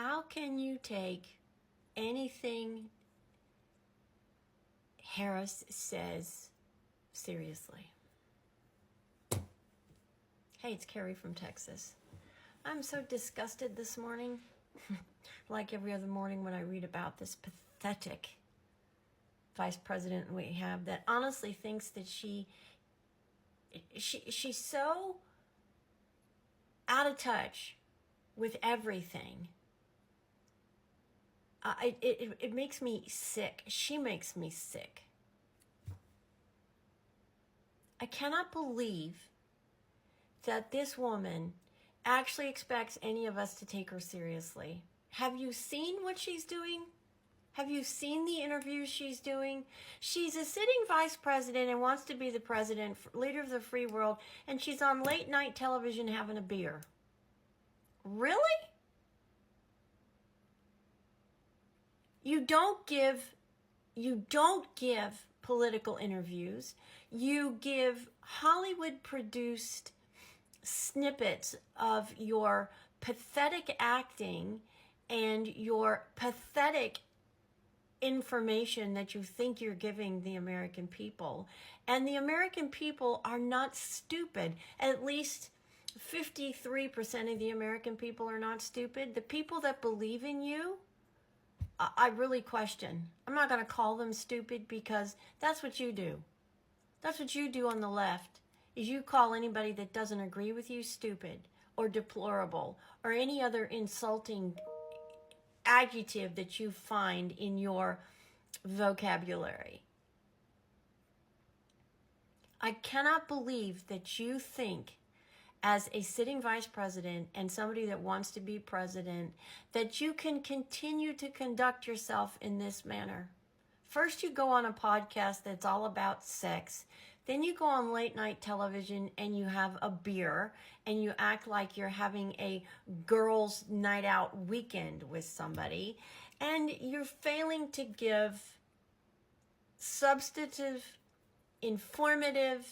How can you take anything Harris says seriously? Hey, it's Carrie from Texas. I'm so disgusted this morning, like every other morning when I read about this pathetic vice president we have that honestly thinks that she's so out of touch with everything. It makes me sick. She makes me sick. I cannot believe that this woman actually expects any of us to take her seriously. Have you seen what she's doing? Have you seen the interviews she's doing? She's a sitting vice president and wants to be the president, leader of the free world, and she's on late night television having a beer. Really? You don't give political interviews. You give Hollywood produced snippets of your pathetic acting and your pathetic information that you think you're giving the American people. And the American people are not stupid. At least 53% of the American people are not stupid. The people that believe in you, I really question. I'm not going to call them stupid because that's what you do. That's what you do on the left, is you call anybody that doesn't agree with you stupid or deplorable or any other insulting adjective that you find in your vocabulary. I cannot believe that you think, as a sitting vice president and somebody that wants to be president, that you can continue to conduct yourself in this manner. First, you go on a podcast that's all about sex. Then you go on late night television and you have a beer and you act like you're having a girls' night out weekend with somebody. And you're failing to give substantive, informative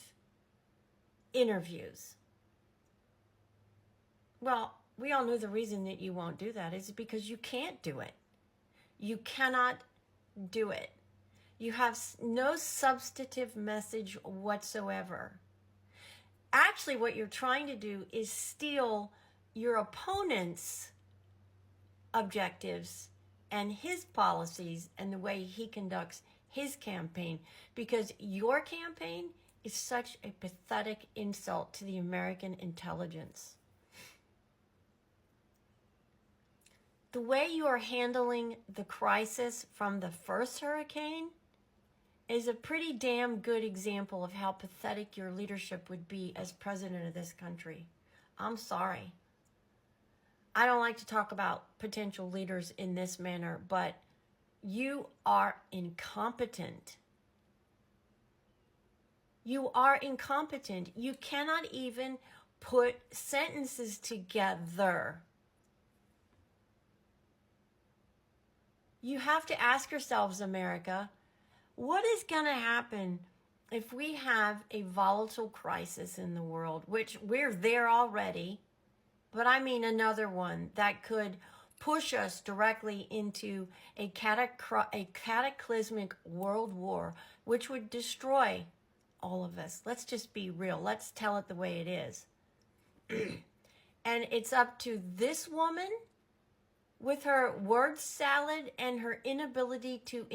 interviews. Well, we all know the reason that you won't do that is because you can't do it. You cannot do it. You have no substantive message whatsoever. Actually, what you're trying to do is steal your opponent's objectives and his policies and the way he conducts his campaign, because your campaign is such a pathetic insult to the American intelligence. The way you are handling the crisis from the first hurricane is a pretty damn good example of how pathetic your leadership would be as president of this country. I'm sorry. I don't like to talk about potential leaders in this manner, but you are incompetent. You are incompetent. You cannot even put sentences together. You have to ask yourselves, America, what is going to happen if we have a volatile crisis in the world, which we're there already, but I mean another one that could push us directly into a cataclysmic world war, which would destroy all of us. Let's just be real. Let's tell it the way it is. And it's up to this woman, with her word salad and her inability to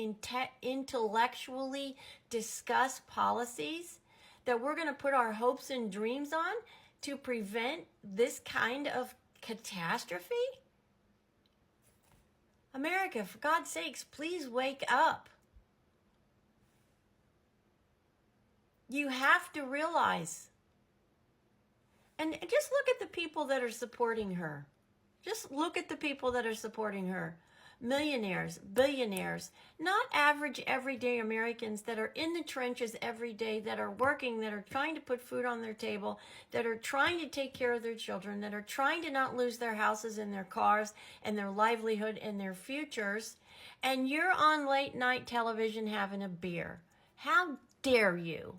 intellectually discuss policies, that we're going to put our hopes and dreams on to prevent this kind of catastrophe? America, for God's sakes, please wake up. You have to realize. And just look at the people that are supporting her. Just look at the people that are supporting her. Millionaires, billionaires, not average everyday Americans that are in the trenches every day, that are working, that are trying to put food on their table, that are trying to take care of their children, that are trying to not lose their houses and their cars and their livelihood and their futures. And you're on late night television having a beer. How dare you?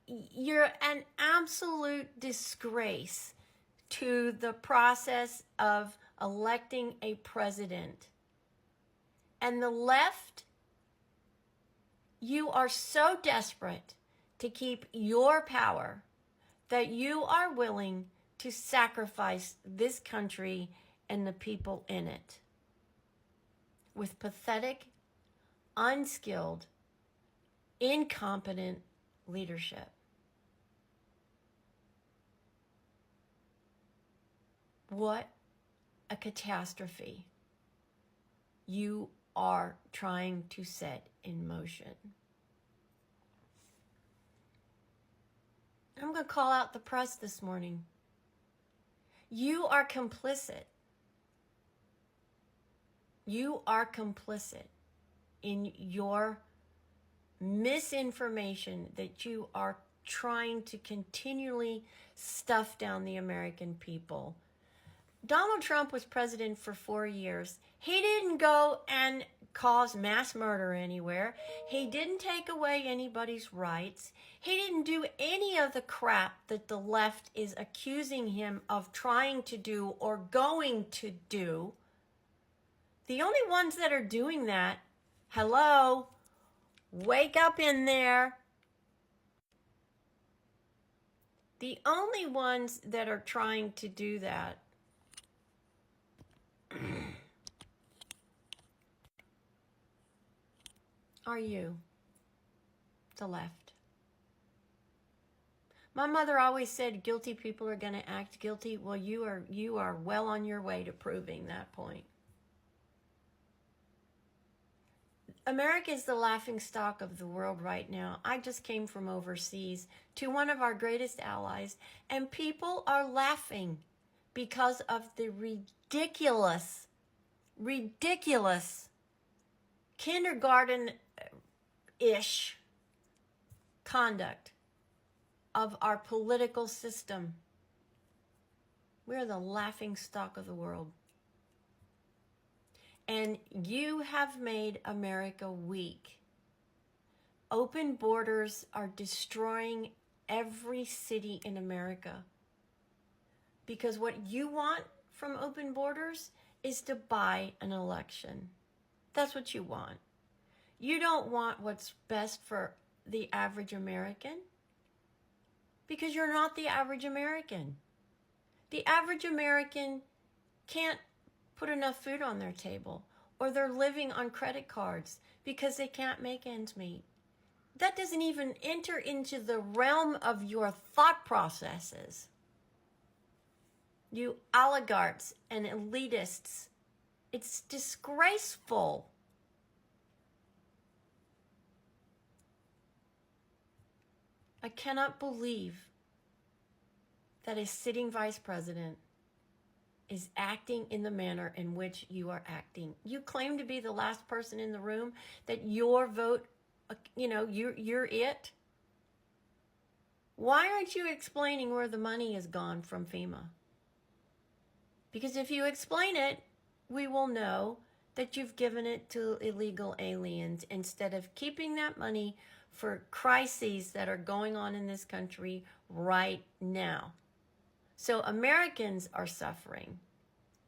you're an absolute disgrace to the process of electing a president. And the left, you are so desperate to keep your power that you are willing to sacrifice this country and the people in it with pathetic, unskilled, incompetent leadership. What a catastrophe you are trying to set in motion. I'm going to call out the press this morning. You are complicit. You are complicit in your misinformation that you are trying to continually stuff down the American people. Donald Trump was president for 4 years. He didn't go and cause mass murder anywhere. He didn't take away anybody's rights. He didn't do any of the crap that the left is accusing him of trying to do or going to do. The only ones that are doing that, hello, wake up in there. The only ones that are trying to do that are you, the left. My mother always said guilty people are going to act guilty. Well, you are well on your way to proving that point. America is the laughingstock of the world right now. I just came from overseas to one of our greatest allies, and people are laughing because of the ridiculous kindergarten-ish conduct of our political system. We're the laughingstock of the world. And you have made America weak. Open borders are destroying every city in America. Because what you want from open borders is to buy an election. That's what you want. You don't want what's best for the average American because you're not the average American. The average American can't put enough food on their table, or they're living on credit cards because they can't make ends meet. That doesn't even enter into the realm of your thought processes. You oligarchs and elitists, it's disgraceful. I cannot believe that a sitting vice president is acting in the manner in which you are acting. You claim to be the last person in the room, that your vote, you're it. Why aren't you explaining where the money has gone from FEMA? Because if you explain it, we will know that you've given it to illegal aliens instead of keeping that money for crises that are going on in this country right now. So Americans are suffering.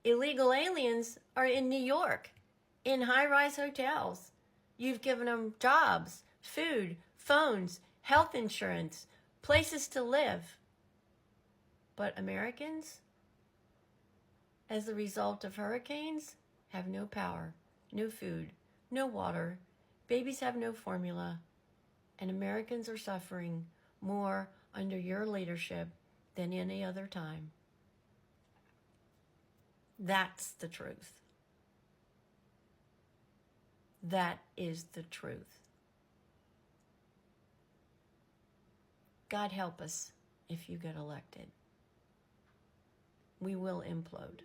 Illegal aliens are in New York, in high-rise hotels. You've given them jobs, food, phones, health insurance, places to live. But Americans, as a result of hurricanes, have no power, no food, no water. Babies have no formula. And Americans are suffering more under your leadership than any other time. That's the truth. That is the truth. God help us if you get elected. We will implode.